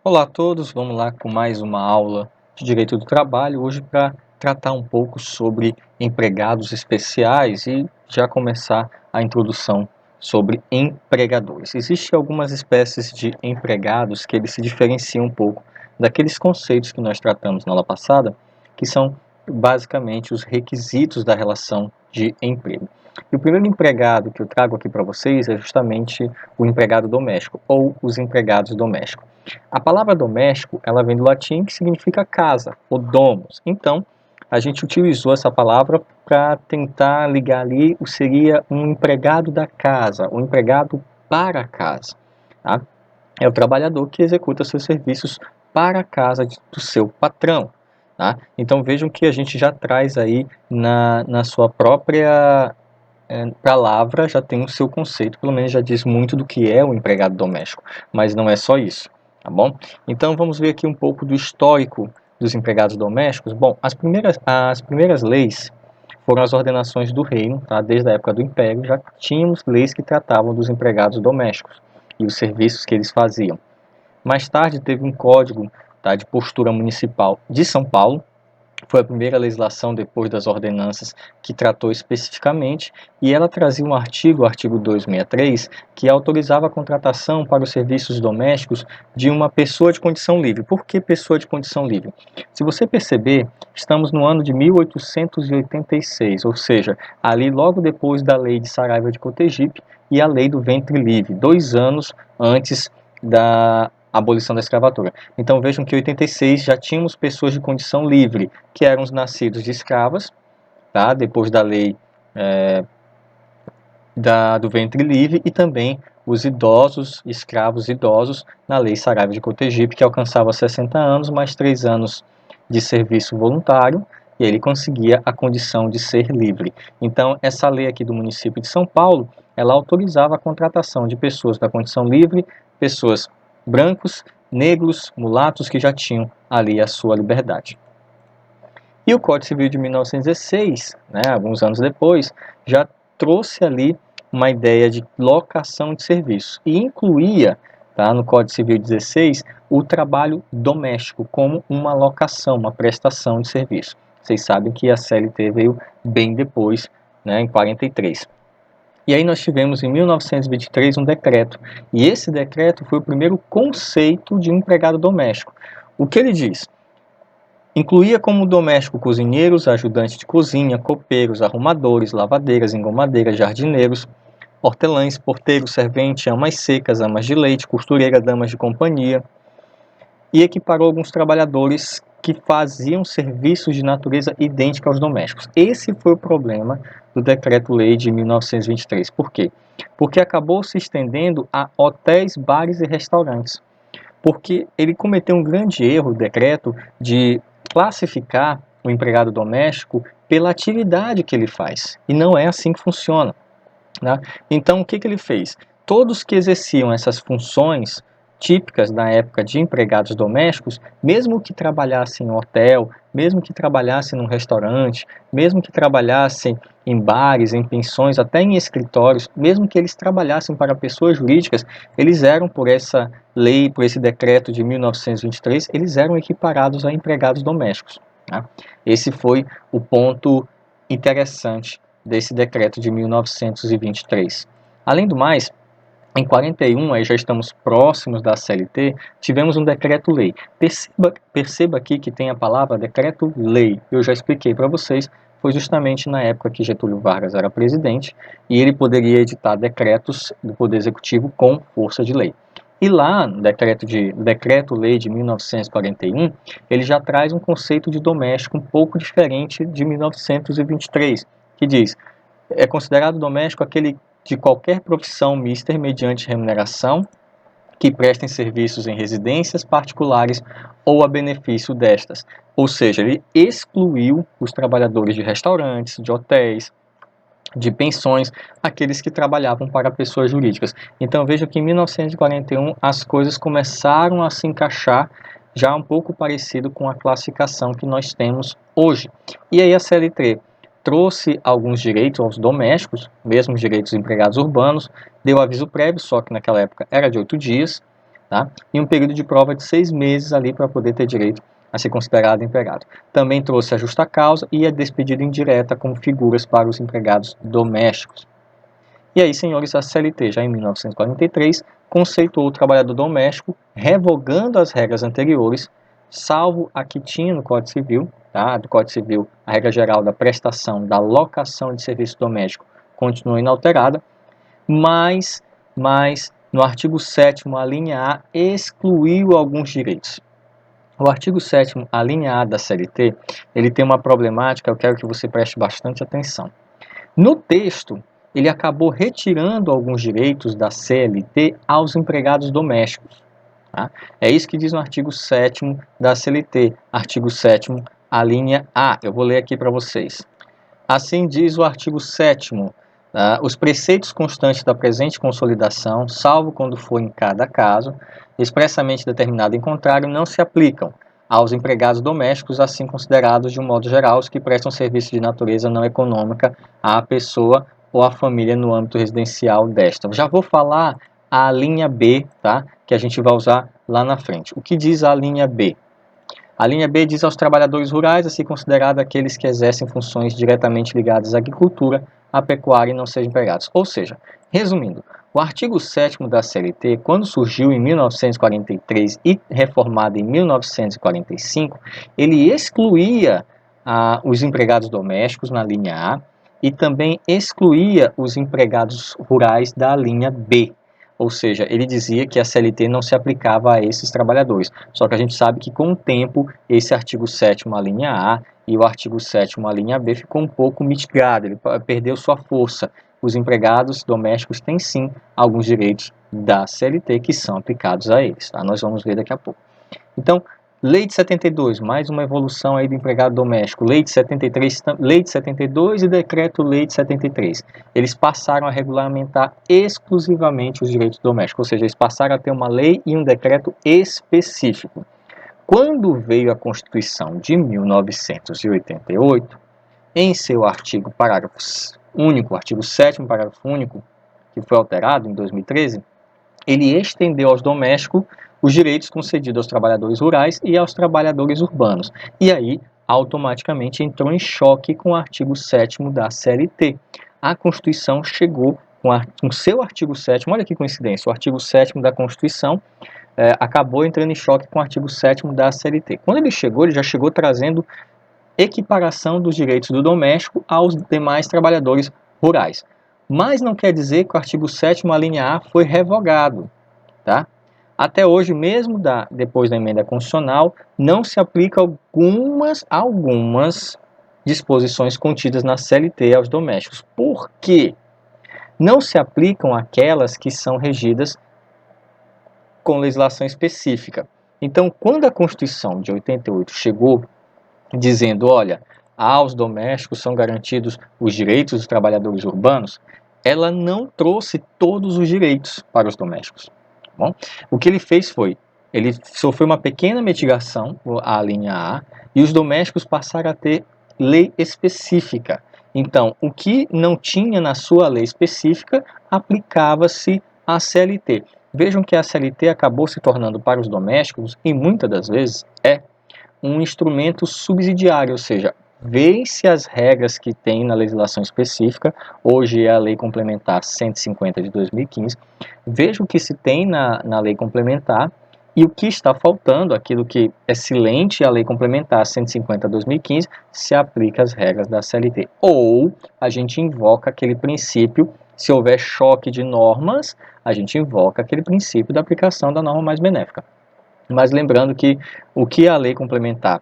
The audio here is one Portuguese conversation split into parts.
Olá a todos, vamos lá com mais uma aula de Direito do Trabalho, hoje para tratar um pouco sobre empregados especiais e já começar a introdução sobre empregadores. Existem algumas espécies de empregados que eles se diferenciam um pouco daqueles conceitos que nós tratamos na aula passada, que são basicamente os requisitos da relação de emprego. E o primeiro empregado que eu trago aqui para vocês é justamente o empregado doméstico ou os empregados domésticos. A palavra doméstico, ela vem do latim que significa casa, ou domus. Então, a gente utilizou essa palavra para tentar ligar ali o seria um empregado da casa, um empregado para a casa. Tá? É o trabalhador que executa seus serviços para a casa do seu patrão. Tá? Então, vejam que a gente já traz aí na sua própria palavra, já tem o seu conceito, pelo menos já diz muito do que é o empregado doméstico, mas não é só isso. Tá bom? Então vamos ver aqui um pouco do histórico dos empregados domésticos. Bom, as primeiras leis foram as ordenações do reino, tá? Desde a época do Império já tínhamos leis que tratavam dos empregados domésticos e os serviços que eles faziam. Mais tarde teve um código, tá, de postura municipal de São Paulo. Foi a primeira legislação depois das ordenanças que tratou especificamente, e ela trazia um artigo, o artigo 263, que autorizava a contratação para os serviços domésticos de uma pessoa de condição livre. Por que pessoa de condição livre? Se você perceber, estamos no ano de 1886, ou seja, ali logo depois da lei de Saraiva de Cotegipe e a lei do ventre livre, 2 anos antes da abolição da escravatura. Então vejam que em 86 já tínhamos pessoas de condição livre, que eram os nascidos de escravas, tá? Depois da lei do ventre livre, e também os idosos, escravos idosos, na lei Saraiva de Cotegipe, que alcançava 60 anos, mais 3 anos de serviço voluntário, e ele conseguia a condição de ser livre. Então, essa lei aqui do município de São Paulo, ela autorizava a contratação de pessoas da condição livre, pessoas brancos, negros, mulatos, que já tinham ali a sua liberdade. E o Código Civil de 1916, né, alguns anos depois, já trouxe ali uma ideia de locação de serviços e incluía, tá, no Código Civil 16, o trabalho doméstico como uma locação, uma prestação de serviço. Vocês sabem que a CLT veio bem depois, né, em 43. E aí nós tivemos em 1923 um decreto, e esse decreto foi o primeiro conceito de empregado doméstico. O que ele diz? Incluía como doméstico cozinheiros, ajudantes de cozinha, copeiros, arrumadores, lavadeiras, engomadeiras, jardineiros, hortelães, porteiros, servente, amas secas, amas de leite, costureira, damas de companhia, e equiparou alguns trabalhadores que faziam serviços de natureza idêntica aos domésticos. Esse foi o problema do Decreto-Lei de 1923. Por quê? Porque acabou se estendendo a hotéis, bares e restaurantes. Porque ele cometeu um grande erro, o decreto, de classificar o empregado doméstico pela atividade que ele faz. E não é assim que funciona. Né? Então, o que ele fez? Todos que exerciam essas funções típicas da época de empregados domésticos, mesmo que trabalhassem em hotel, mesmo que trabalhassem num restaurante, mesmo que trabalhassem em bares, em pensões, até em escritórios, mesmo que eles trabalhassem para pessoas jurídicas, eles eram, por essa lei, por esse decreto de 1923, eles eram equiparados a empregados domésticos. Tá? Esse foi o ponto interessante desse decreto de 1923. Além do mais, em 41, aí já estamos próximos da CLT, tivemos um decreto-lei. Perceba aqui que tem a palavra decreto-lei. Eu já expliquei para vocês, foi justamente na época que Getúlio Vargas era presidente e ele poderia editar decretos do Poder Executivo com força de lei. E lá, no decreto-lei de 1941, ele já traz um conceito de doméstico um pouco diferente de 1923, que diz: é considerado doméstico aquele de qualquer profissão mista mediante remuneração, que prestem serviços em residências particulares ou a benefício destas. Ou seja, ele excluiu os trabalhadores de restaurantes, de hotéis, de pensões, aqueles que trabalhavam para pessoas jurídicas. Então veja que em 1941 as coisas começaram a se encaixar já um pouco parecido com a classificação que nós temos hoje. E aí a CLT trouxe alguns direitos aos domésticos, mesmo os direitos dos empregados urbanos, deu aviso prévio, só que naquela época era de 8 dias, tá? E um período de prova de 6 meses ali para poder ter direito a ser considerado empregado. Também trouxe a justa causa e a despedida indireta como figuras para os empregados domésticos. E aí, senhores, a CLT, já em 1943, conceitou o trabalhador doméstico, revogando as regras anteriores, salvo a que tinha no Código Civil, tá? Do Código Civil, a regra geral da prestação, da locação de serviço doméstico continua inalterada, mas no artigo 7º, a linha A excluiu alguns direitos. O artigo 7º, a linha A da CLT, ele tem uma problemática, eu quero que você preste bastante atenção. No texto, ele acabou retirando alguns direitos da CLT aos empregados domésticos. Tá? É isso que diz no artigo 7º da CLT, artigo 7º, a linha A. Eu vou ler aqui para vocês. Assim diz o artigo 7º, os preceitos constantes da presente consolidação, salvo quando for em cada caso, expressamente determinado em contrário, não se aplicam aos empregados domésticos, assim considerados de um modo geral, os que prestam serviço de natureza não econômica à pessoa ou à família no âmbito residencial desta. Já vou falar a linha B, tá? Que a gente vai usar lá na frente. O que diz a linha B? A linha B diz aos trabalhadores rurais, assim considerados aqueles que exercem funções diretamente ligadas à agricultura, à pecuária e não sejam empregados. Ou seja, resumindo, o artigo 7º da CLT, quando surgiu em 1943 e reformado em 1945, ele excluía os empregados domésticos na linha A e também excluía os empregados rurais da linha B. Ou seja, ele dizia que a CLT não se aplicava a esses trabalhadores. Só que a gente sabe que com o tempo, esse artigo 7º, a linha A, e o artigo 7º, a linha B, ficou um pouco mitigado, ele perdeu sua força. Os empregados domésticos têm sim alguns direitos da CLT que são aplicados a eles. Tá? Nós vamos ver daqui a pouco. Então, Lei de 72, mais uma evolução aí do empregado doméstico. Lei de 73, Lei de 72 e Decreto-Lei de 73. Eles passaram a regulamentar exclusivamente os direitos domésticos, ou seja, eles passaram a ter uma lei e um decreto específico. Quando veio a Constituição de 1988, em seu artigo parágrafo único, artigo 7º, parágrafo único, que foi alterado em 2013, ele estendeu aos domésticos os direitos concedidos aos trabalhadores rurais e aos trabalhadores urbanos. E aí, automaticamente, entrou em choque com o artigo 7º da CLT. A Constituição chegou com seu artigo 7º, olha que coincidência, o artigo 7º da Constituição acabou entrando em choque com o artigo 7º da CLT. Quando ele já chegou trazendo equiparação dos direitos do doméstico aos demais trabalhadores rurais. Mas não quer dizer que o artigo 7º, a linha A, foi revogado. Tá? Até hoje, mesmo depois da emenda constitucional, não se aplica algumas disposições contidas na CLT aos domésticos. Por quê? Não se aplicam aquelas que são regidas com legislação específica. Então, quando a Constituição de 88 chegou dizendo, olha, aos domésticos são garantidos os direitos dos trabalhadores urbanos, ela não trouxe todos os direitos para os domésticos. Bom, o que ele fez foi, ele sofreu uma pequena mitigação, a linha A, e os domésticos passaram a ter lei específica. Então, o que não tinha na sua lei específica, aplicava-se à CLT. Vejam que a CLT acabou se tornando para os domésticos, e muitas das vezes um instrumento subsidiário, ou seja, vê-se as regras que tem na legislação específica, hoje é a Lei Complementar 150 de 2015, veja o que se tem na Lei Complementar e o que está faltando, aquilo que é silente, a Lei Complementar 150 de 2015, se aplica às regras da CLT. Ou a gente invoca aquele princípio, se houver choque de normas, a gente invoca aquele princípio da aplicação da norma mais benéfica. Mas lembrando que o que a lei complementar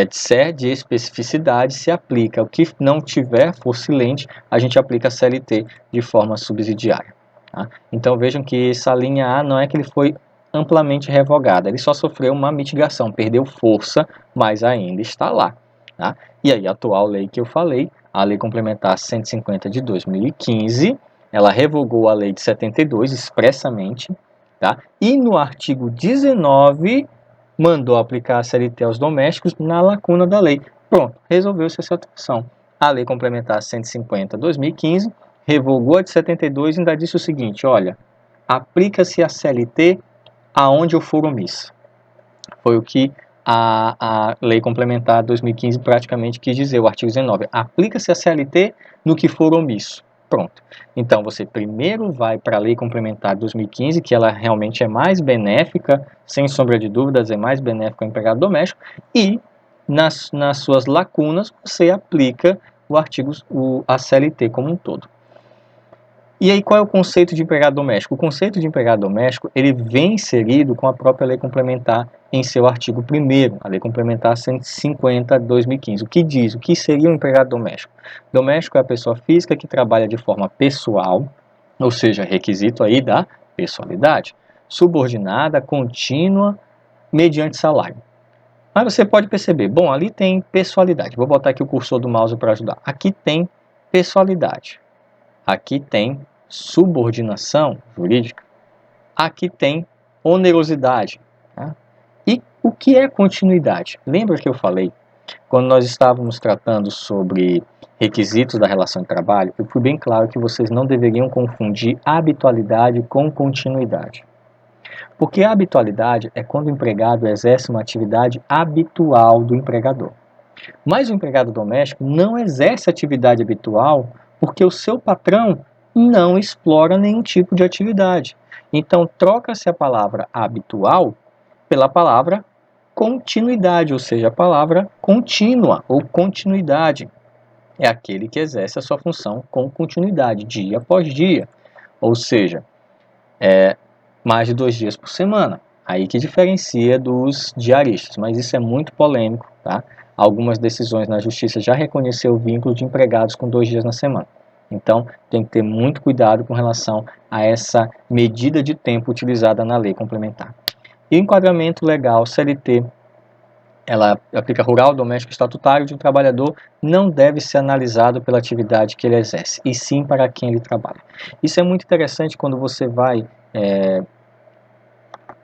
disser de especificidade se aplica. O que não tiver for silente, a gente aplica a CLT de forma subsidiária. Tá? Então vejam que essa linha A não é que ele foi amplamente revogado, ele só sofreu uma mitigação, perdeu força, mas ainda está lá. Tá? E aí a atual lei que eu falei, a Lei Complementar 150 de 2015, ela revogou a lei de 72 expressamente, tá? E no artigo 19, mandou aplicar a CLT aos domésticos na lacuna da lei. Pronto, resolveu-se essa situação. A Lei Complementar 150 de 2015 revogou a de 72 e ainda disse o seguinte, olha, aplica-se a CLT aonde eu for omisso. Foi o que a Lei Complementar 2015 praticamente quis dizer, o artigo 19. Aplica-se a CLT no que for omisso. Pronto. Então, você primeiro vai para a Lei Complementar 2015, que ela realmente é mais benéfica, sem sombra de dúvidas, é mais benéfica ao empregado doméstico, e nas suas lacunas, você aplica a CLT como um todo. E aí, qual é o conceito de empregado doméstico? O conceito de empregado doméstico, ele vem inserido com a própria Lei Complementar em seu artigo 1º, a Lei Complementar 150 de 2015. O que diz? O que seria um empregado doméstico? Doméstico é a pessoa física que trabalha de forma pessoal, ou seja, requisito aí da pessoalidade, subordinada, contínua, mediante salário. Mas você pode perceber, bom, ali tem pessoalidade. Vou botar aqui o cursor do mouse para ajudar. Aqui tem pessoalidade. Aqui tem subordinação jurídica. Aqui tem onerosidade. Tá? E o que é continuidade? Lembra que eu falei, quando nós estávamos tratando sobre requisitos da relação de trabalho, eu fui bem claro que vocês não deveriam confundir habitualidade com continuidade. Porque a habitualidade é quando o empregado exerce uma atividade habitual do empregador. Mas o empregado doméstico não exerce atividade habitual porque o seu patrão não explora nenhum tipo de atividade. Então, troca-se a palavra habitual pela palavra continuidade, ou seja, a palavra contínua ou continuidade. É aquele que exerce a sua função com continuidade, dia após dia. Ou seja, mais de 2 dias por semana. Aí que diferencia dos diaristas, mas isso é muito polêmico, tá? Algumas decisões na justiça já reconheceu o vínculo de empregados com 2 dias na semana. Então, tem que ter muito cuidado com relação a essa medida de tempo utilizada na lei complementar. E o enquadramento legal CLT, ela aplica rural, doméstico, estatutário de um trabalhador, não deve ser analisado pela atividade que ele exerce, e sim para quem ele trabalha. Isso é muito interessante quando você vai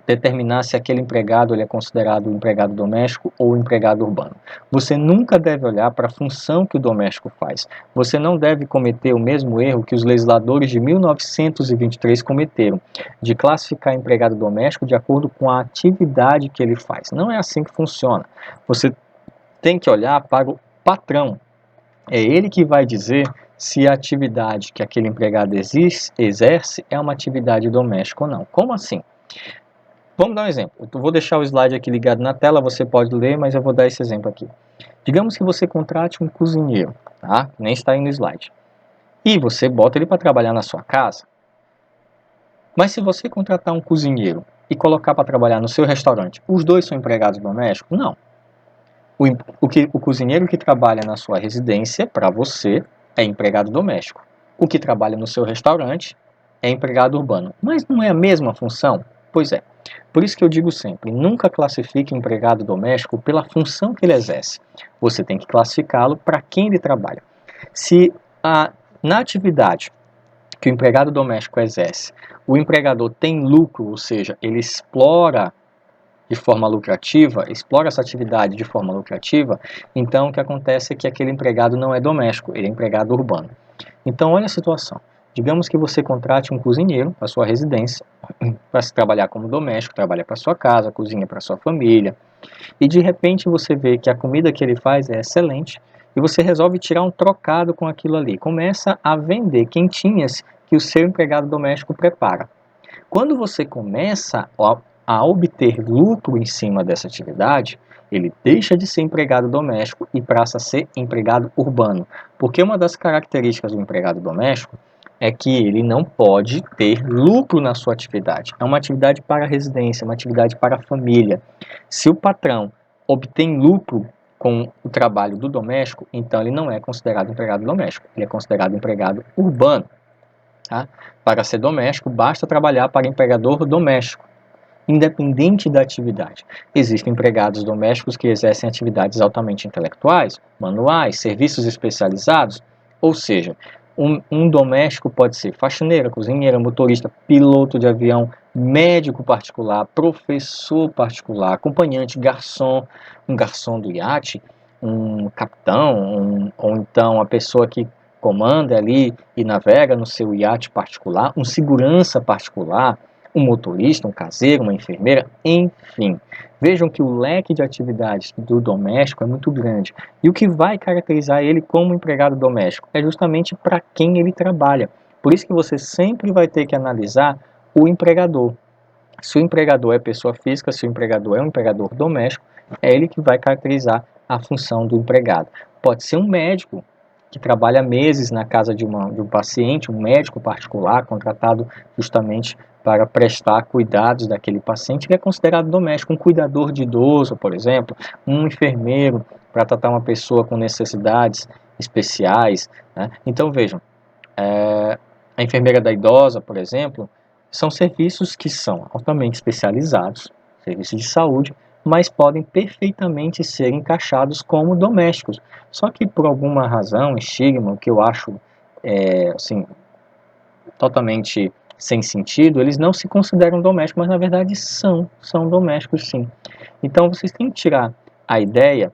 determinar se aquele empregado ele é considerado empregado doméstico ou empregado urbano. Você nunca deve olhar para a função que o doméstico faz. Você não deve cometer o mesmo erro que os legisladores de 1923 cometeram, de classificar empregado doméstico de acordo com a atividade que ele faz. Não é assim que funciona. Você tem que olhar para o patrão. É ele que vai dizer se a atividade que aquele empregado exerce é uma atividade doméstica ou não. Como assim? Vamos dar um exemplo. Eu vou deixar o slide aqui ligado na tela, você pode ler, mas eu vou dar esse exemplo aqui. Digamos que você contrate um cozinheiro, tá? Nem está aí no slide. E você bota ele para trabalhar na sua casa. Mas se você contratar um cozinheiro e colocar para trabalhar no seu restaurante, os dois são empregados domésticos? Não. O cozinheiro que trabalha na sua residência, para você, é empregado doméstico. O que trabalha no seu restaurante é empregado urbano. Mas não é a mesma função? Pois é. Por isso que eu digo sempre, nunca classifique o empregado doméstico pela função que ele exerce. Você tem que classificá-lo para quem ele trabalha. Se na atividade que o empregado doméstico exerce, o empregador tem lucro, ou seja, ele explora de forma lucrativa, explora essa atividade de forma lucrativa, então o que acontece é que aquele empregado não é doméstico, ele é empregado urbano. Então olha a situação. Digamos que você contrate um cozinheiro para sua residência, para trabalhar como doméstico, trabalha para sua casa, cozinha para sua família, e de repente você vê que a comida que ele faz é excelente, e você resolve tirar um trocado com aquilo ali. Começa a vender quentinhas que o seu empregado doméstico prepara. Quando você começa a obter lucro em cima dessa atividade, ele deixa de ser empregado doméstico e passa a ser empregado urbano. Porque uma das características do empregado doméstico é que ele não pode ter lucro na sua atividade. É uma atividade para a residência, uma atividade para a família. Se o patrão obtém lucro com o trabalho do doméstico, então ele não é considerado empregado doméstico, ele é considerado empregado urbano. Tá? Para ser doméstico, basta trabalhar para empregador doméstico, independente da atividade. Existem empregados domésticos que exercem atividades altamente intelectuais, manuais, serviços especializados, ou seja, um doméstico pode ser faxineira, cozinheira, motorista, piloto de avião, médico particular, professor particular, acompanhante, garçom, um garçom do iate, um capitão, ou então a pessoa que comanda ali e navega no seu iate particular, um segurança particular, um motorista, um caseiro, uma enfermeira, enfim. Vejam que o leque de atividades do doméstico é muito grande. E o que vai caracterizar ele como empregado doméstico é justamente para quem ele trabalha. Por isso que você sempre vai ter que analisar o empregador. Se o empregador é pessoa física, se o empregador é um empregador doméstico, é ele que vai caracterizar a função do empregado. Pode ser um médico que trabalha meses na casa de um paciente, um médico particular contratado justamente para prestar cuidados daquele paciente, que é considerado doméstico. Um cuidador de idoso, por exemplo, um enfermeiro para tratar uma pessoa com necessidades especiais, né? Então vejam, a enfermeira da idosa, por exemplo, são serviços que são altamente especializados, serviços de saúde, mas podem perfeitamente ser encaixados como domésticos. Só que por alguma razão, estigma, que eu acho assim, totalmente sem sentido, eles não se consideram domésticos, mas na verdade são domésticos sim. Então vocês têm que tirar a ideia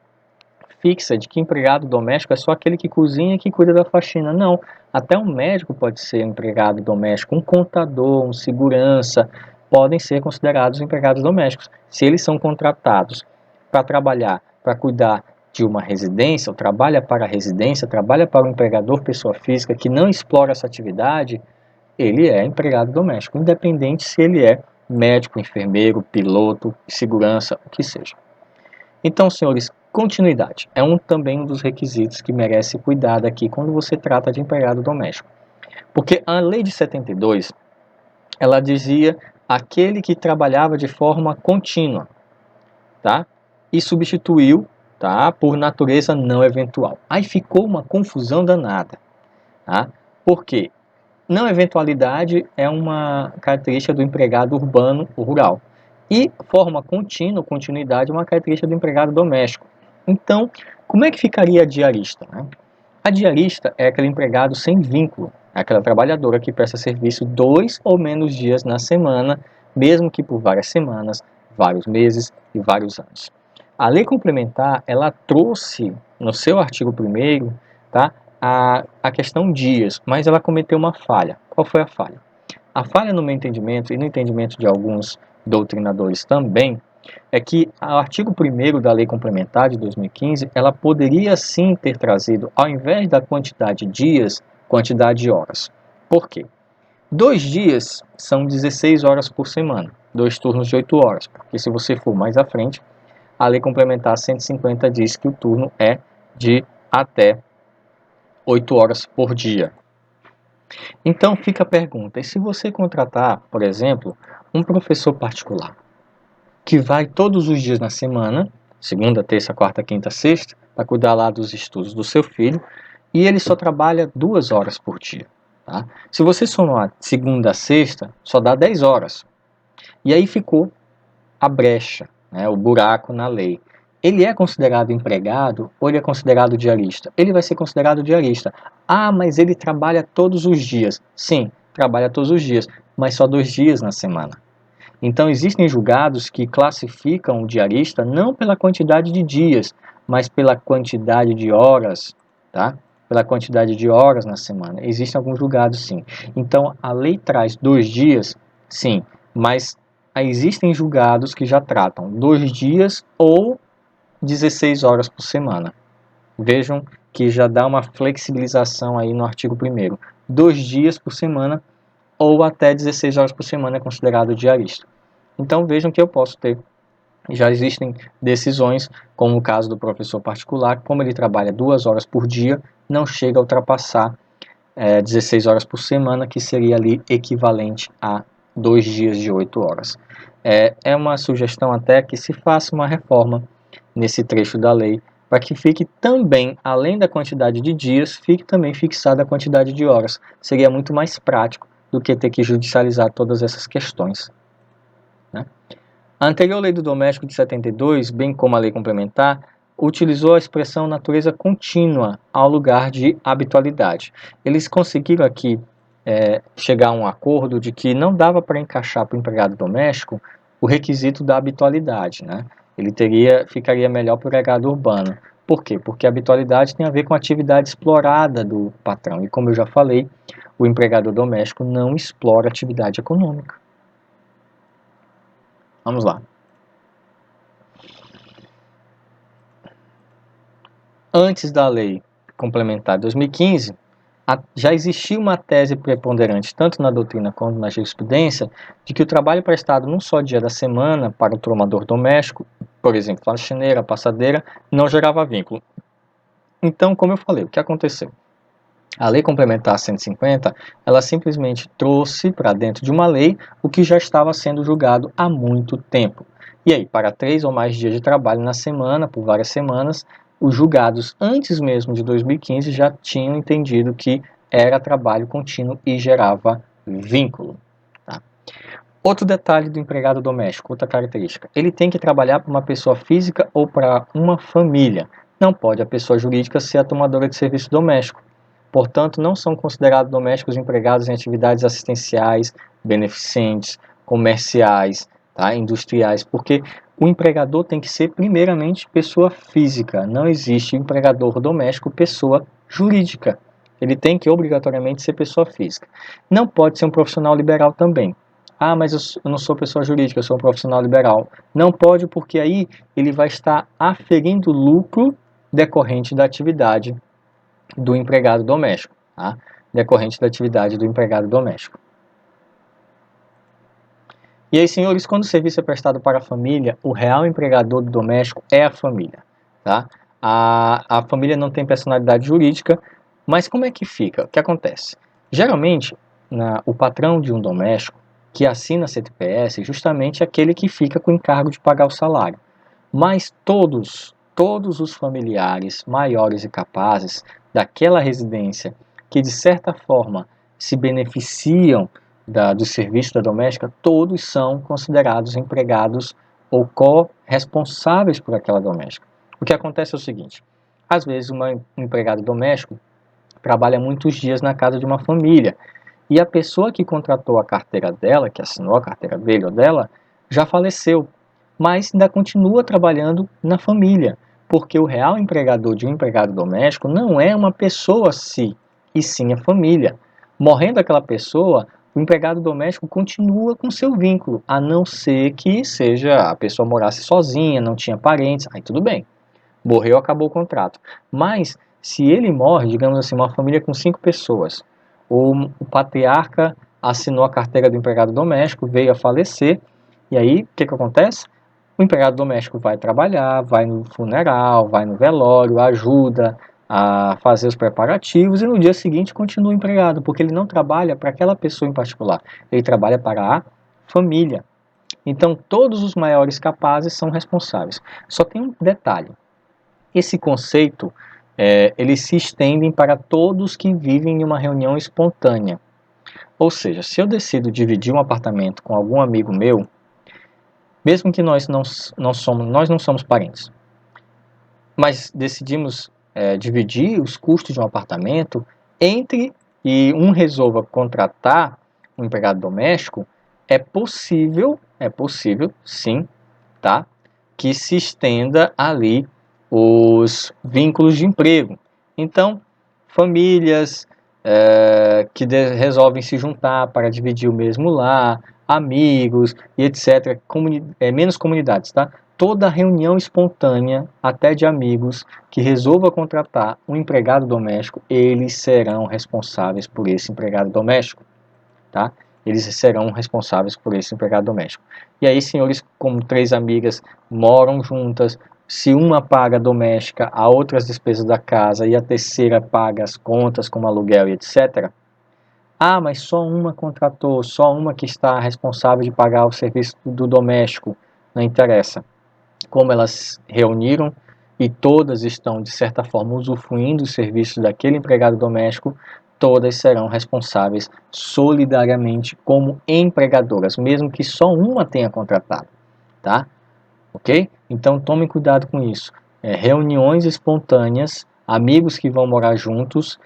fixa de que empregado doméstico é só aquele que cozinha e que cuida da faxina. Não, até um médico pode ser empregado doméstico, um contador, um segurança, podem ser considerados empregados domésticos. Se eles são contratados para trabalhar, para cuidar de uma residência, ou trabalha para a residência, trabalha para um empregador pessoa física que não explora essa atividade, ele é empregado doméstico, independente se ele é médico, enfermeiro, piloto, segurança, o que seja. Então, senhores, continuidade é também um dos requisitos que merece cuidado aqui quando você trata de empregado doméstico. Porque a lei de 72, ela dizia aquele que trabalhava de forma contínua, tá? E substituiu, tá? Por natureza não eventual. Aí ficou uma confusão danada, tá? Por quê? Não eventualidade é uma característica do empregado urbano ou rural. E forma contínua, continuidade, é uma característica do empregado doméstico. Então, como é que ficaria a diarista, né? A diarista é aquele empregado sem vínculo, é aquela trabalhadora que presta serviço 2 ou menos dias na semana, mesmo que por várias semanas, vários meses e vários anos. A lei complementar, ela trouxe no seu artigo 1º, tá, a questão dias, mas ela cometeu uma falha. Qual foi a falha? A falha no meu entendimento e no entendimento de alguns doutrinadores também é que o artigo 1º da Lei Complementar de 2015, ela poderia sim ter trazido, ao invés da quantidade de dias, quantidade de horas. Por quê? 2 dias são 16 horas por semana, 2 turnos de 8 horas, porque se você for mais à frente, a Lei Complementar 150 diz que o turno é de até 8 horas por dia. Então fica a pergunta, e se você contratar, por exemplo, um professor particular, que vai todos os dias na semana, segunda, terça, quarta, quinta, sexta, para cuidar lá dos estudos do seu filho, e ele só trabalha 2 horas por dia. Tá? Se você somar segunda a sexta, só dá 10 horas. E aí ficou a brecha, né, o buraco na lei. Ele é considerado empregado ou ele é considerado diarista? Ele vai ser considerado diarista. Ah, mas ele trabalha todos os dias. Sim, trabalha todos os dias, mas só 2 dias na semana. Então, existem julgados que classificam o diarista não pela quantidade de dias, mas pela quantidade de horas, tá? Pela quantidade de horas na semana. Existem alguns julgados, sim. Então, a lei traz 2 dias, sim, mas existem julgados que já tratam 2 dias ou 16 horas por semana. Vejam que já dá uma flexibilização aí no artigo 1º. 2 dias por semana ou até 16 horas por semana é considerado diarista. Então vejam que eu posso ter, já existem decisões, como o caso do professor particular, como ele trabalha 2 horas por dia, não chega a ultrapassar 16 horas por semana, que seria ali equivalente a 2 dias de 8 horas. É uma sugestão até que se faça uma reforma nesse trecho da lei, para que fique também, além da quantidade de dias, fique também fixada a quantidade de horas. Seria muito mais prático do que ter que judicializar todas essas questões, né? A anterior lei do doméstico de 72, bem como a lei complementar, utilizou a expressão natureza contínua ao lugar de habitualidade. Eles conseguiram aqui chegar a um acordo de que não dava para encaixar para o empregado doméstico o requisito da habitualidade, né? Ele ficaria melhor para o empregado urbano. Por quê? Porque a habitualidade tem a ver com a atividade explorada do patrão. E como eu já falei, o empregado doméstico não explora atividade econômica. Vamos lá. Antes da lei complementar de 2015, já existia uma tese preponderante, tanto na doutrina quanto na jurisprudência, de que o trabalho prestado num só dia da semana para o tomador doméstico, por exemplo, faxineira, passadeira, não gerava vínculo. Então, como eu falei, o que aconteceu? A Lei Complementar 150, ela simplesmente trouxe para dentro de uma lei o que já estava sendo julgado há muito tempo. E aí, para 3 ou mais dias de trabalho na semana, por várias semanas, os julgados antes mesmo de 2015 já tinham entendido que era trabalho contínuo e gerava vínculo. Tá? Outro detalhe do empregado doméstico, outra característica, ele tem que trabalhar para uma pessoa física ou para uma família. Não pode a pessoa jurídica ser a tomadora de serviço doméstico. Portanto, não são considerados domésticos empregados em atividades assistenciais, beneficentes, comerciais, tá? Industriais, porque o empregador tem que ser primeiramente pessoa física. Não existe empregador doméstico pessoa jurídica. Ele tem que obrigatoriamente ser pessoa física. Não pode ser um profissional liberal também. Ah, mas eu não sou pessoa jurídica, eu sou um profissional liberal. Não pode, porque aí ele vai estar aferindo lucro decorrente da atividade do empregado doméstico, tá? Decorrente da atividade do empregado doméstico. E aí, senhores, quando o serviço é prestado para a família, o real empregador do doméstico é a família, tá? A família não tem personalidade jurídica, mas como é que fica? O que acontece? Geralmente, o patrão de um doméstico que assina a CTPS é justamente aquele que fica com o encargo de pagar o salário. Mas todos os familiares maiores e capazes daquela residência que de certa forma se beneficiam do serviço da doméstica, todos são considerados empregados ou corresponsáveis por aquela doméstica. O que acontece é o seguinte: às vezes um empregado doméstico trabalha muitos dias na casa de uma família e a pessoa que contratou a carteira dela, que assinou a carteira dele ou dela, já faleceu, mas ainda continua trabalhando na família, porque o real empregador de um empregado doméstico não é uma pessoa si, e sim a família. Morrendo aquela pessoa, o empregado doméstico continua com seu vínculo, a não ser que seja a pessoa morasse sozinha, não tinha parentes, aí tudo bem. Morreu, acabou o contrato. Mas, se ele morre, digamos assim, uma família com 5 pessoas, o patriarca assinou a carteira do empregado doméstico, veio a falecer, e aí, o que acontece? O empregado doméstico vai trabalhar, vai no funeral, vai no velório, ajuda a fazer os preparativos, e no dia seguinte continua empregado, porque ele não trabalha para aquela pessoa em particular, ele trabalha para a família. Então, todos os maiores capazes são responsáveis. Só tem um detalhe: esse conceito, eles se estendem para todos que vivem em uma reunião espontânea. Ou seja, se eu decido dividir um apartamento com algum amigo meu, mesmo que nós não somos parentes, mas decidimos dividir os custos de um apartamento entre e um resolva contratar um empregado doméstico, é possível, sim, tá? Que se estenda ali os vínculos de emprego. Então, famílias que resolvem se juntar para dividir o mesmo lar, amigos e etc. Menos comunidades, tá? Toda reunião espontânea, até de amigos, que resolva contratar um empregado doméstico, eles serão responsáveis por esse empregado doméstico, tá? Eles serão responsáveis por esse empregado doméstico. E aí, senhores, como 3 amigas moram juntas, se uma paga a doméstica, a outra as despesas da casa e a terceira paga as contas como aluguel e etc. Ah, mas só uma contratou, só uma que está responsável de pagar o serviço do doméstico. Não interessa. Como elas reuniram e todas estão, de certa forma, usufruindo dos serviços daquele empregado doméstico, todas serão responsáveis solidariamente como empregadoras, mesmo que só uma tenha contratado, tá? Ok? Então tomem cuidado com isso. Reuniões espontâneas, amigos que vão morar juntos,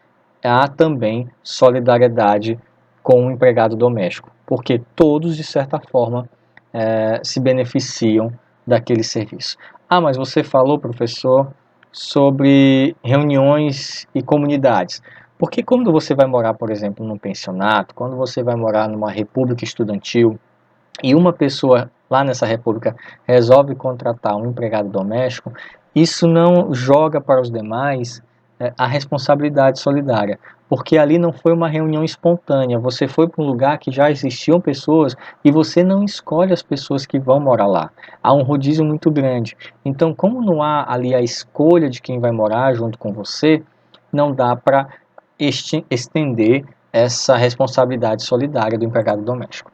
há também solidariedade com o empregado doméstico, porque todos, de certa forma, se beneficiam daquele serviço. Ah, mas você falou, professor, sobre reuniões e comunidades. Porque quando você vai morar, por exemplo, num pensionato, quando você vai morar numa república estudantil, e uma pessoa lá nessa república, resolve contratar um empregado doméstico, isso não joga para os demais a responsabilidade solidária, porque ali não foi uma reunião espontânea, você foi para um lugar que já existiam pessoas e você não escolhe as pessoas que vão morar lá. Há um rodízio muito grande. Então, como não há ali a escolha de quem vai morar junto com você, não dá para estender essa responsabilidade solidária do empregado doméstico.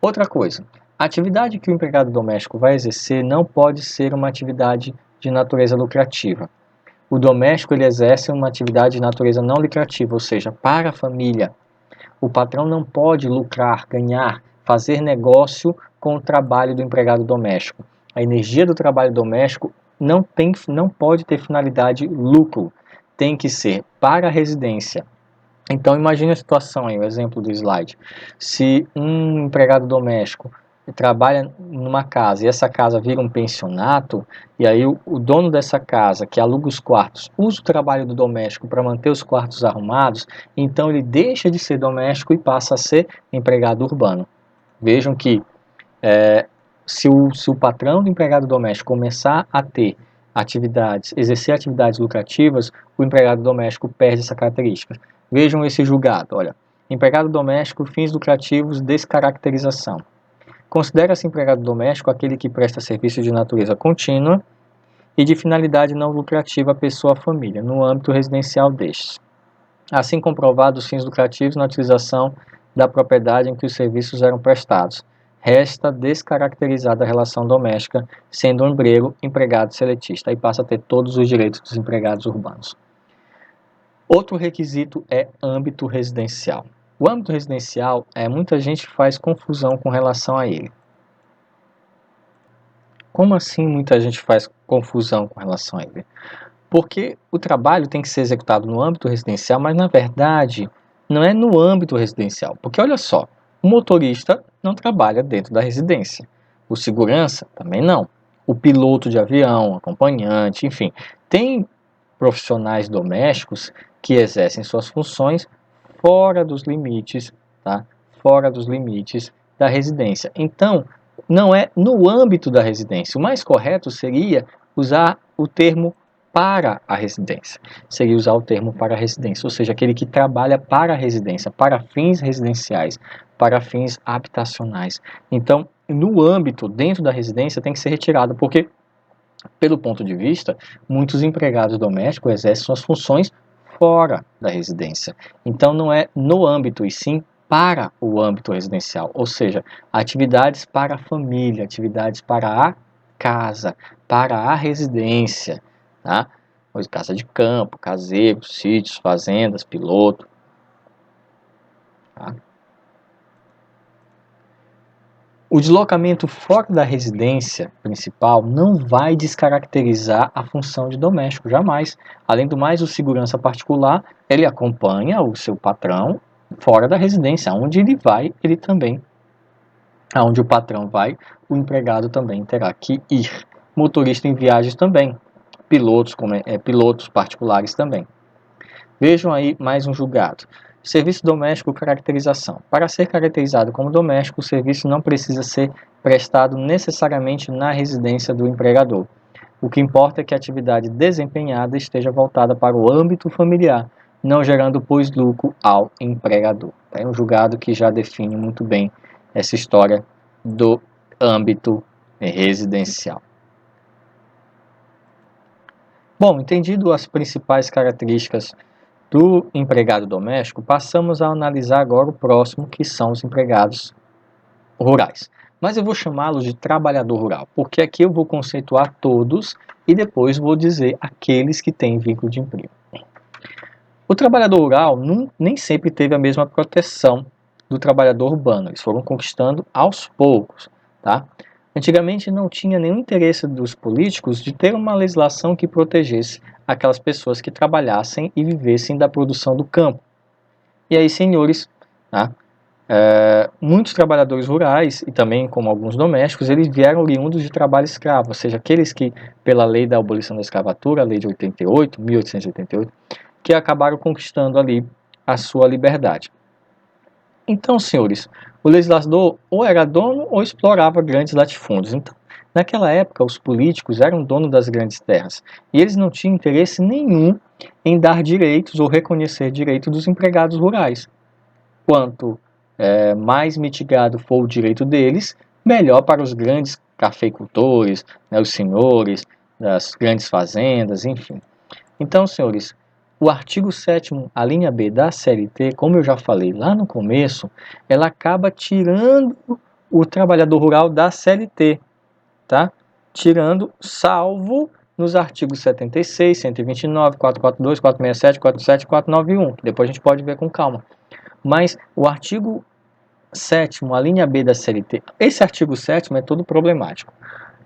Outra coisa, a atividade que o empregado doméstico vai exercer não pode ser uma atividade de natureza lucrativa. O doméstico ele exerce uma atividade de natureza não lucrativa, ou seja, para a família. O patrão não pode lucrar, ganhar, fazer negócio com o trabalho do empregado doméstico. A energia do trabalho doméstico não pode ter finalidade lucro, tem que ser para a residência. Então imagine a situação aí, o exemplo do slide. Se um empregado doméstico trabalha numa casa e essa casa vira um pensionato, e aí o dono dessa casa, que aluga os quartos, usa o trabalho do doméstico para manter os quartos arrumados, então ele deixa de ser doméstico e passa a ser empregado urbano. Vejam que se o patrão do empregado doméstico começar a ter exercer atividades lucrativas, o empregado doméstico perde essa característica. Vejam esse julgado, olha. Empregado doméstico, fins lucrativos, descaracterização. Considera-se empregado doméstico aquele que presta serviço de natureza contínua e de finalidade não lucrativa à pessoa ou à família, no âmbito residencial destes. Assim comprovados os fins lucrativos na utilização da propriedade em que os serviços eram prestados, resta descaracterizada a relação doméstica, sendo um emprego empregado seletista, aí passa a ter todos os direitos dos empregados urbanos. Outro requisito é âmbito residencial. O âmbito residencial, muita gente faz confusão com relação a ele. Como assim muita gente faz confusão com relação a ele? Porque o trabalho tem que ser executado no âmbito residencial, mas na verdade não é no âmbito residencial. Porque olha só, o motorista não trabalha dentro da residência, o segurança também não, o piloto de avião, acompanhante, enfim, tem profissionais domésticos que exercem suas funções fora dos limites, tá? Fora dos limites da residência. Então, não é no âmbito da residência. O mais correto seria usar o termo para a residência. Seria usar o termo para a residência, ou seja, aquele que trabalha para a residência, para fins residenciais, para fins habitacionais. Então, no âmbito, dentro da residência, tem que ser retirado, porque, pelo ponto de vista, muitos empregados domésticos exercem suas funções fora da residência. Então, não é no âmbito, e sim para o âmbito residencial, ou seja, atividades para a família, atividades para a casa, para a residência, tá? Casa de campo, caseiros, sítios, fazendas, piloto. Tá? O deslocamento fora da residência principal não vai descaracterizar a função de doméstico, jamais. Além do mais, o segurança particular, ele acompanha o seu patrão fora da residência. Onde ele vai, ele também. Aonde o patrão vai, o empregado também terá que ir. Motorista em viagens também. Pilotos particulares também. Vejam aí mais um julgado. Serviço doméstico caracterização. Para ser caracterizado como doméstico, o serviço não precisa ser prestado necessariamente na residência do empregador. O que importa é que a atividade desempenhada esteja voltada para o âmbito familiar, não gerando, pois, lucro ao empregador. É um julgado que já define muito bem essa história do âmbito residencial. Bom, entendido as principais características do empregado doméstico, passamos a analisar agora o próximo, que são os empregados rurais. Mas eu vou chamá-los de trabalhador rural, porque aqui eu vou conceituar todos e depois vou dizer aqueles que têm vínculo de emprego. O trabalhador rural nem sempre teve a mesma proteção do trabalhador urbano, eles foram conquistando aos poucos, tá? Antigamente não tinha nenhum interesse dos políticos de ter uma legislação que protegesse aquelas pessoas que trabalhassem e vivessem da produção do campo. E aí, senhores, tá? Muitos trabalhadores rurais, e também como alguns domésticos, eles vieram oriundos de trabalho escravo, ou seja, aqueles que, pela lei da abolição da escravatura, a lei de 1888, que acabaram conquistando ali a sua liberdade. Então, senhores, O legislador ou era dono ou explorava grandes latifúndios. Então, naquela época, os políticos eram donos das grandes terras e eles não tinham interesse nenhum em dar direitos ou reconhecer direitos dos empregados rurais. Quanto mais mitigado for o direito deles, melhor para os grandes cafeicultores, né, os senhores das grandes fazendas, enfim. Então, senhores, o artigo 7º, a linha B da CLT, como eu já falei lá no começo, ela acaba tirando o trabalhador rural da CLT, tá? Tirando, salvo nos artigos 76, 129, 442, 467, 447 e 491, que depois a gente pode ver com calma. Mas o artigo 7º, a linha B da CLT, esse artigo 7º é todo problemático.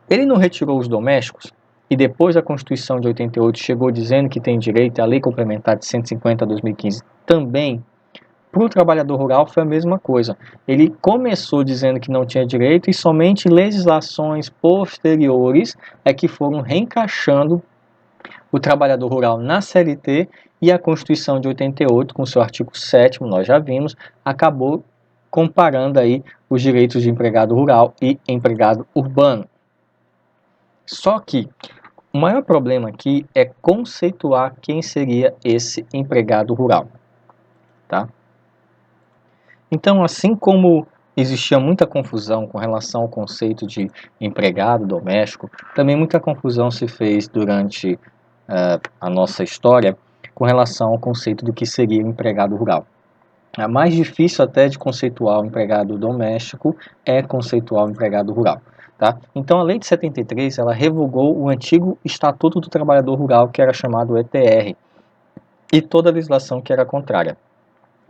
Ele não retirou os domésticos e depois a Constituição de 88 chegou dizendo que tem direito, e a Lei Complementar de 150 de 2015 também. Para o trabalhador rural foi a mesma coisa. Ele começou dizendo que não tinha direito e somente legislações posteriores é que foram reencaixando o trabalhador rural na CLT, e a Constituição de 88, com seu artigo 7º, nós já vimos, acabou comparando aí os direitos de empregado rural e empregado urbano. Só que o maior problema aqui é conceituar quem seria esse empregado rural, tá? Então, assim como existia muita confusão com relação ao conceito de empregado doméstico, também muita confusão se fez durante a nossa história com relação ao conceito do que seria o empregado rural. A mais difícil até de conceituar o empregado doméstico é conceituar o empregado rural. Tá? Então, a Lei de 73, ela revogou o antigo Estatuto do Trabalhador Rural, que era chamado ETR, e toda a legislação que era contrária,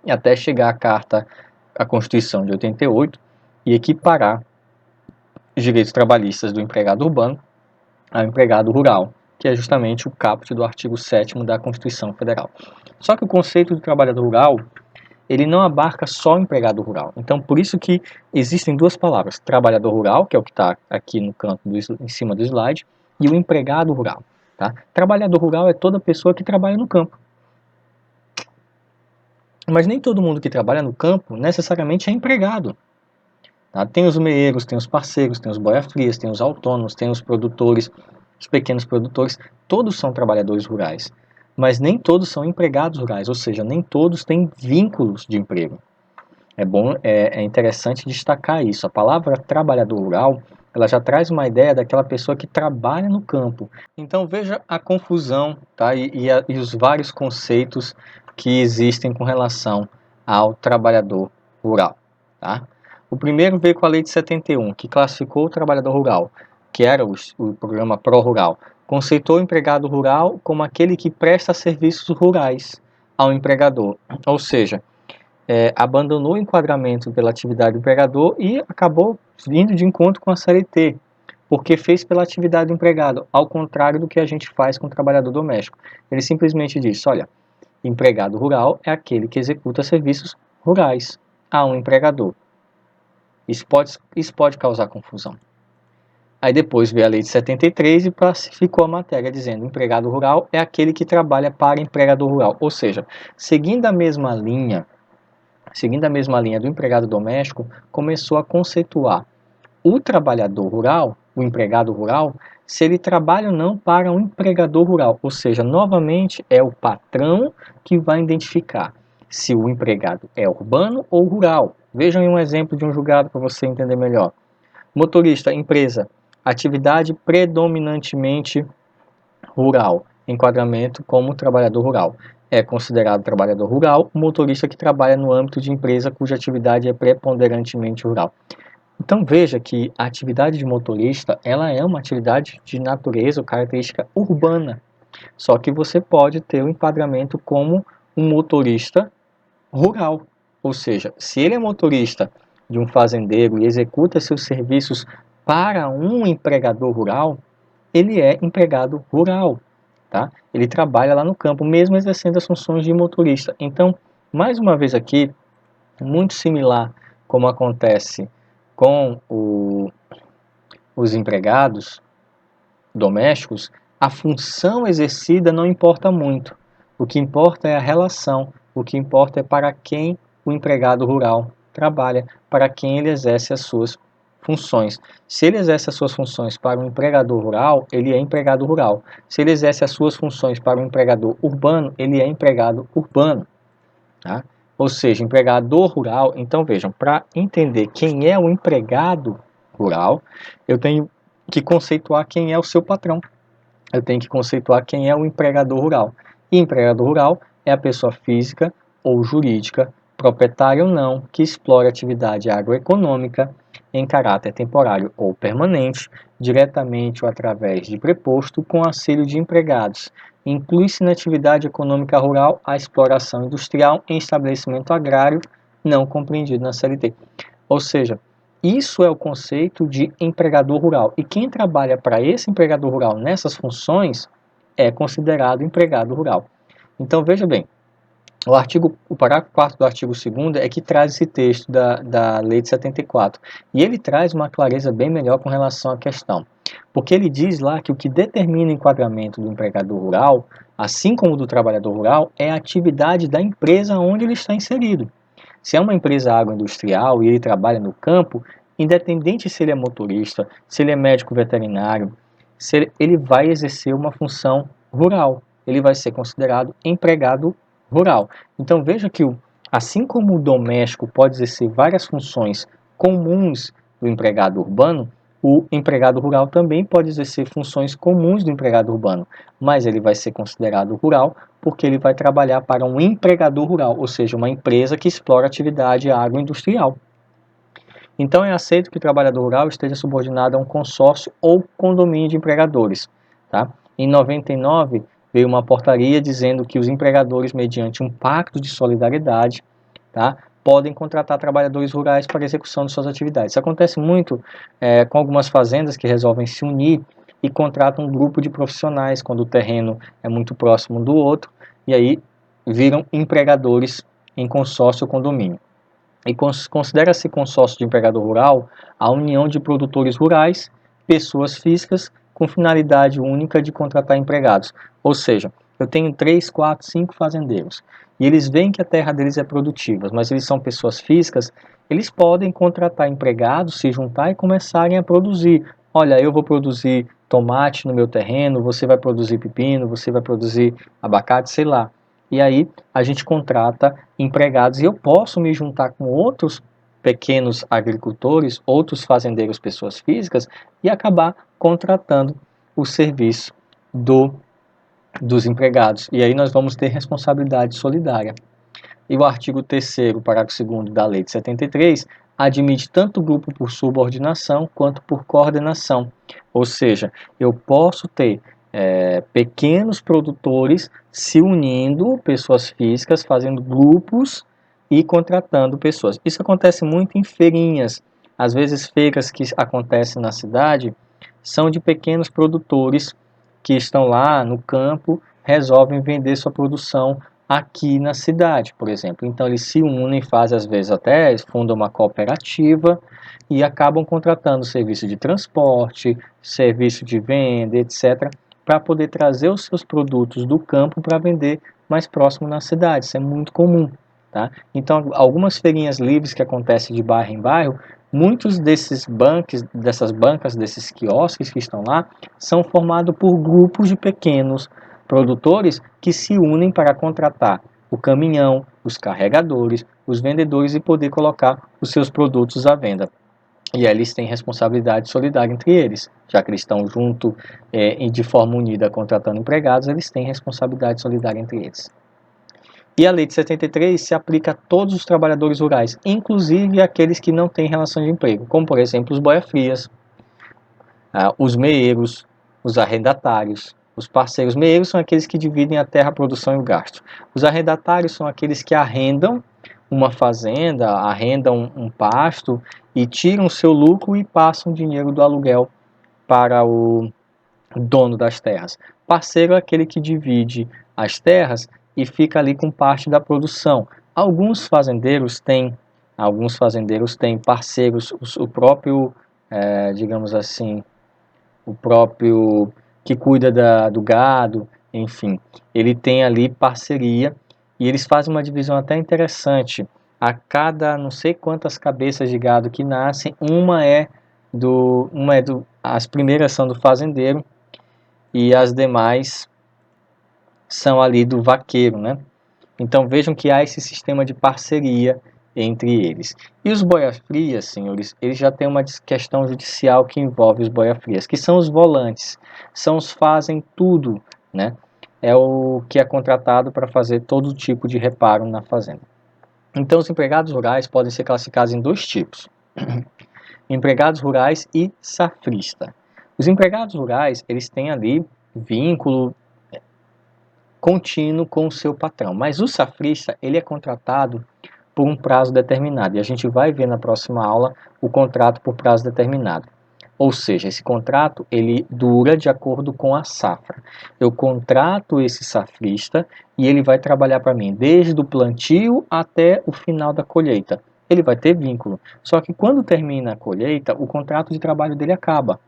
até chegar a Constituição de 88, e equiparar os direitos trabalhistas do empregado urbano ao empregado rural, que é justamente o caput do artigo 7º da Constituição Federal. Só que o conceito do trabalhador rural, ele não abarca só o empregado rural. Então, por isso que existem duas palavras, trabalhador rural, que é o que está aqui no canto em cima do slide, e o empregado rural. Tá? Trabalhador rural é toda pessoa que trabalha no campo. Mas nem todo mundo que trabalha no campo necessariamente é empregado. Tá? Tem os meeiros, tem os parceiros, tem os boia-frias, tem os autônomos, tem os produtores, os pequenos produtores, todos são trabalhadores rurais. Mas nem todos são empregados rurais, ou seja, nem todos têm vínculos de emprego. É interessante destacar isso. A palavra trabalhador rural, ela já traz uma ideia daquela pessoa que trabalha no campo. Então veja a confusão, tá? E os vários conceitos que existem com relação ao trabalhador rural, tá? O primeiro veio com a Lei de 71, que classificou o trabalhador rural, que era o programa Pró-Rural, conceitou o empregado rural como aquele que presta serviços rurais ao empregador, ou seja, abandonou o enquadramento pela atividade do empregador e acabou vindo de encontro com a CLT, porque fez pela atividade do empregado, ao contrário do que a gente faz com o trabalhador doméstico. Ele simplesmente disse, olha, empregado rural é aquele que executa serviços rurais a um empregador. Isso pode causar confusão. Aí depois veio a Lei de 73 e classificou a matéria, dizendo que empregado rural é aquele que trabalha para empregador rural. Ou seja, seguindo a mesma linha do empregado doméstico, começou a conceituar o trabalhador rural, o empregado rural, se ele trabalha ou não para um empregador rural. Ou seja, novamente é o patrão que vai identificar se o empregado é urbano ou rural. Vejam aí um exemplo de um julgado para você entender melhor. Motorista, empresa, atividade predominantemente rural, enquadramento como trabalhador rural. É considerado trabalhador rural o motorista que trabalha no âmbito de empresa cuja atividade é preponderantemente rural. Então veja que a atividade de motorista, ela é uma atividade de natureza ou característica urbana. Só que você pode ter o enquadramento como um motorista rural. Ou seja, se ele é motorista de um fazendeiro e executa seus serviços para um empregador rural, ele é empregado rural, tá? Ele trabalha lá no campo, mesmo exercendo as funções de motorista. Então, mais uma vez aqui, muito similar como acontece com os empregados domésticos, a função exercida não importa muito. O que importa é a relação, o que importa é para quem o empregado rural trabalha, para quem ele exerce as suas funções. Se ele exerce as suas funções para um empregador rural, ele é empregado rural. Se ele exerce as suas funções para um empregador urbano, ele é empregado urbano. Tá? Ou seja, empregador rural. Então vejam, para entender quem é o empregado rural, eu tenho que conceituar quem é o seu patrão. Eu tenho que conceituar quem é o empregador rural. E empregador rural é a pessoa física ou jurídica, proprietária ou não, que explora atividade agroeconômica em caráter temporário ou permanente, diretamente ou através de preposto, com auxílio de empregados. Inclui-se na atividade econômica rural a exploração industrial em estabelecimento agrário não compreendido na CLT. Ou seja, isso é o conceito de empregador rural. E quem trabalha para esse empregador rural nessas funções é considerado empregado rural. Então, veja bem, o parágrafo 4º do artigo 2º é que traz esse texto da Lei de 74. E ele traz uma clareza bem melhor com relação à questão. Porque ele diz lá que o que determina o enquadramento do empregador rural, assim como do trabalhador rural, é a atividade da empresa onde ele está inserido. Se é uma empresa agroindustrial e ele trabalha no campo, independente se ele é motorista, se ele é médico veterinário, ele vai exercer uma função rural. Ele vai ser considerado empregado rural. Então veja que, assim como o doméstico pode exercer várias funções comuns do empregado urbano, o empregado rural também pode exercer funções comuns do empregado urbano, mas ele vai ser considerado rural porque ele vai trabalhar para um empregador rural, ou seja, uma empresa que explora atividade agroindustrial. Então é aceito que o trabalhador rural esteja subordinado a um consórcio ou condomínio de empregadores. Tá? Em 99, veio uma portaria dizendo que os empregadores, mediante um pacto de solidariedade, tá, podem contratar trabalhadores rurais para execução de suas atividades. Isso acontece muito com algumas fazendas que resolvem se unir e contratam um grupo de profissionais quando o terreno é muito próximo do outro, e aí viram empregadores em consórcio ou condomínio. E considera-se consórcio de empregador rural a união de produtores rurais, pessoas físicas, com finalidade única de contratar empregados. Ou seja, eu tenho 3, 4, 5 fazendeiros e eles veem que a terra deles é produtiva, mas eles são pessoas físicas, eles podem contratar empregados, se juntar e começarem a produzir. Olha, eu vou produzir tomate no meu terreno, você vai produzir pepino, você vai produzir abacate, sei lá. E aí a gente contrata empregados e eu posso me juntar com outros pequenos agricultores, outros fazendeiros, pessoas físicas, e acabar contratando o serviço dos empregados. E aí nós vamos ter responsabilidade solidária. E o artigo 3º, parágrafo 2º da Lei de 73, admite tanto o grupo por subordinação quanto por coordenação. Ou seja, eu posso ter pequenos produtores se unindo, pessoas físicas, fazendo grupos e contratando pessoas. Isso acontece muito em feirinhas. Às vezes, feiras que acontecem na cidade são de pequenos produtores que estão lá no campo, resolvem vender sua produção aqui na cidade, por exemplo. Então, eles se unem, fazem às vezes até, fundam uma cooperativa e acabam contratando serviço de transporte, serviço de venda, etc., para poder trazer os seus produtos do campo para vender mais próximo na cidade. Isso é muito comum. Tá? Então, algumas feirinhas livres que acontecem de bairro em bairro, muitos dessas bancas, desses quiosques que estão lá, são formados por grupos de pequenos produtores que se unem para contratar o caminhão, os carregadores, os vendedores e poder colocar os seus produtos à venda. E aí eles têm responsabilidade solidária entre eles, já que eles estão juntos e de forma unida contratando empregados, eles têm responsabilidade solidária entre eles. E a Lei de 73 se aplica a todos os trabalhadores rurais, inclusive aqueles que não têm relação de emprego, como por exemplo os boia-frias, os meeiros, os arrendatários. Os parceiros meeiros são aqueles que dividem a terra, a produção e o gasto. Os arrendatários são aqueles que arrendam uma fazenda, arrendam um pasto e tiram o seu lucro e passam o dinheiro do aluguel para o dono das terras. Parceiro é aquele que divide as terras e fica ali com parte da produção. Alguns fazendeiros têm parceiros, o próprio, digamos assim, o próprio que cuida do gado, enfim, ele tem ali parceria e eles fazem uma divisão até interessante. A cada não sei quantas cabeças de gado que nascem, as primeiras são do fazendeiro e as demais são ali do vaqueiro, né? Então vejam que há esse sistema de parceria entre eles. E os boia-frias, senhores, eles já têm uma questão judicial que envolve os boia-frias, que são os volantes, são os fazem tudo, né? É o que é contratado para fazer todo tipo de reparo na fazenda. Então os empregados rurais podem ser classificados em dois tipos: empregados rurais e safrista. Os empregados rurais, eles têm ali vínculo contínuo com o seu patrão, mas o safrista, ele é contratado por um prazo determinado, e a gente vai ver na próxima aula o contrato por prazo determinado. Ou seja, esse contrato ele dura de acordo com a safra. Eu contrato esse safrista e ele vai trabalhar para mim desde o plantio até o final da colheita. Ele vai ter vínculo. Só que quando termina a colheita, o contrato de trabalho dele acaba.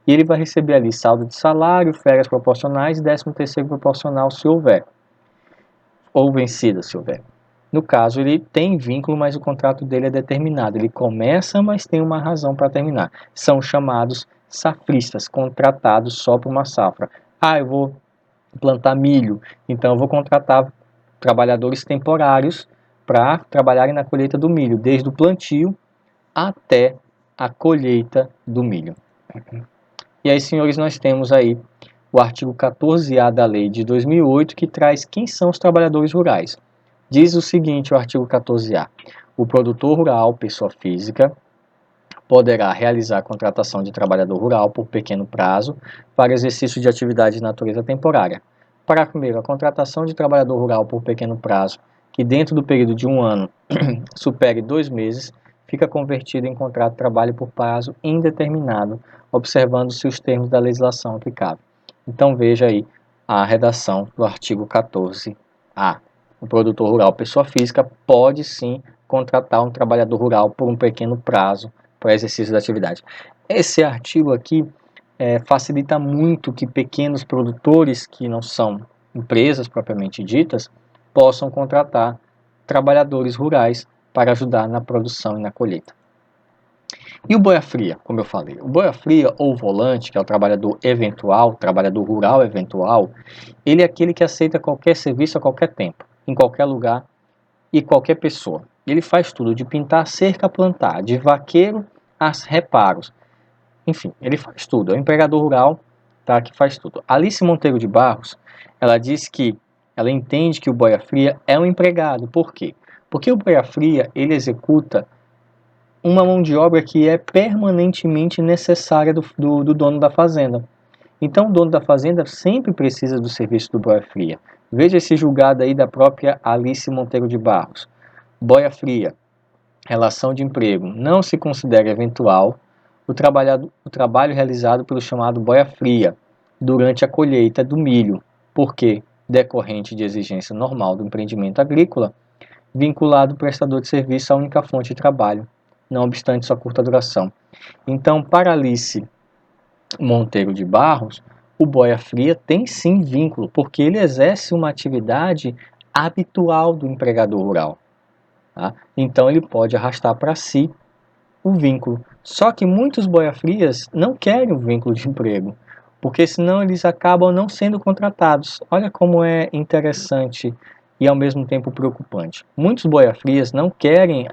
E ele vai receber ali saldo de salário, férias proporcionais e 13º proporcional se houver. Ou vencida se houver. No caso, ele tem vínculo, mas o contrato dele é determinado. Ele começa, mas tem uma razão para terminar. São chamados safristas, contratados só por uma safra. Ah, eu vou plantar milho, então eu vou contratar trabalhadores temporários para trabalharem na colheita do milho, desde o plantio até a colheita do milho. E aí, senhores, nós temos aí o artigo 14A da Lei de 2008, que traz quem são os trabalhadores rurais. Diz o seguinte, o artigo 14A: o produtor rural, pessoa física, poderá realizar a contratação de trabalhador rural por pequeno prazo para exercício de atividade de natureza temporária. Parágrafo primeiro, a contratação de trabalhador rural por pequeno prazo, que dentro do período de um ano supere 2 meses, fica convertida em contrato de trabalho por prazo indeterminado, observando-se os termos da legislação aplicável. Então veja aí a redação do artigo 14A. O produtor rural, pessoa física, pode sim contratar um trabalhador rural por um pequeno prazo para exercício da atividade. Esse artigo aqui facilita muito que pequenos produtores, que não são empresas propriamente ditas, possam contratar trabalhadores rurais para ajudar na produção e na colheita. E o boia-fria, como eu falei, o boia-fria ou volante, que é o trabalhador eventual, trabalhador rural eventual, ele é aquele que aceita qualquer serviço a qualquer tempo, em qualquer lugar e qualquer pessoa. Ele faz tudo, de pintar cerca a plantar, de vaqueiro a reparos. Enfim, ele faz tudo. É o empregador rural, tá, que faz tudo. Alice Monteiro de Barros, ela diz que ela entende que o boia-fria é um empregado. Por quê? Porque o boia-fria, ele executa uma mão de obra que é permanentemente necessária do dono da fazenda. Então, o dono da fazenda sempre precisa do serviço do boia-fria. Veja esse julgado aí da própria Alice Monteiro de Barros. Boia-fria, relação de emprego, não se considera eventual o trabalho realizado pelo chamado boia-fria durante a colheita do milho, porque decorrente de exigência normal do empreendimento agrícola, vinculado ao prestador de serviço à única fonte de trabalho, não obstante sua curta duração. Então, para Alice Monteiro de Barros, o boia-fria tem sim vínculo, porque ele exerce uma atividade habitual do empregador rural. Tá? Então, ele pode arrastar para si o vínculo. Só que muitos boia-frias não querem o vínculo de emprego, porque senão eles acabam não sendo contratados. Olha como é interessante e ao mesmo tempo preocupante. Muitos boia-frias não querem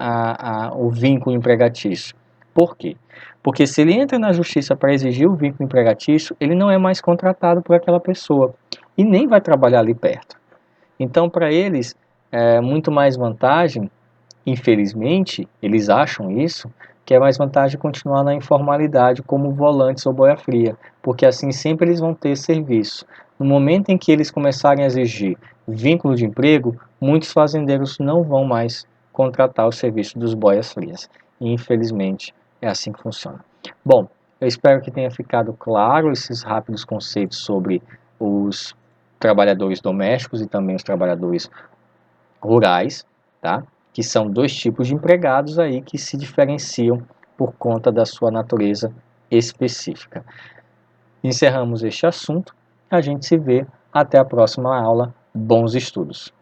o vínculo empregatício. Por quê? Porque se ele entra na justiça para exigir o vínculo empregatício, ele não é mais contratado por aquela pessoa e nem vai trabalhar ali perto. Então, para eles, é muito mais vantagem, infelizmente, eles acham isso, que é mais vantagem continuar na informalidade como volantes ou boia-fria, porque assim sempre eles vão ter serviço. No momento em que eles começarem a exigir vínculo de emprego, muitos fazendeiros não vão mais contratar o serviço dos boias-frias. E, infelizmente, é assim que funciona. Bom, eu espero que tenha ficado claro esses rápidos conceitos sobre os trabalhadores domésticos e também os trabalhadores rurais, tá? Que são dois tipos de empregados aí que se diferenciam por conta da sua natureza específica. Encerramos este assunto, a gente se vê até a próxima aula. Bons estudos!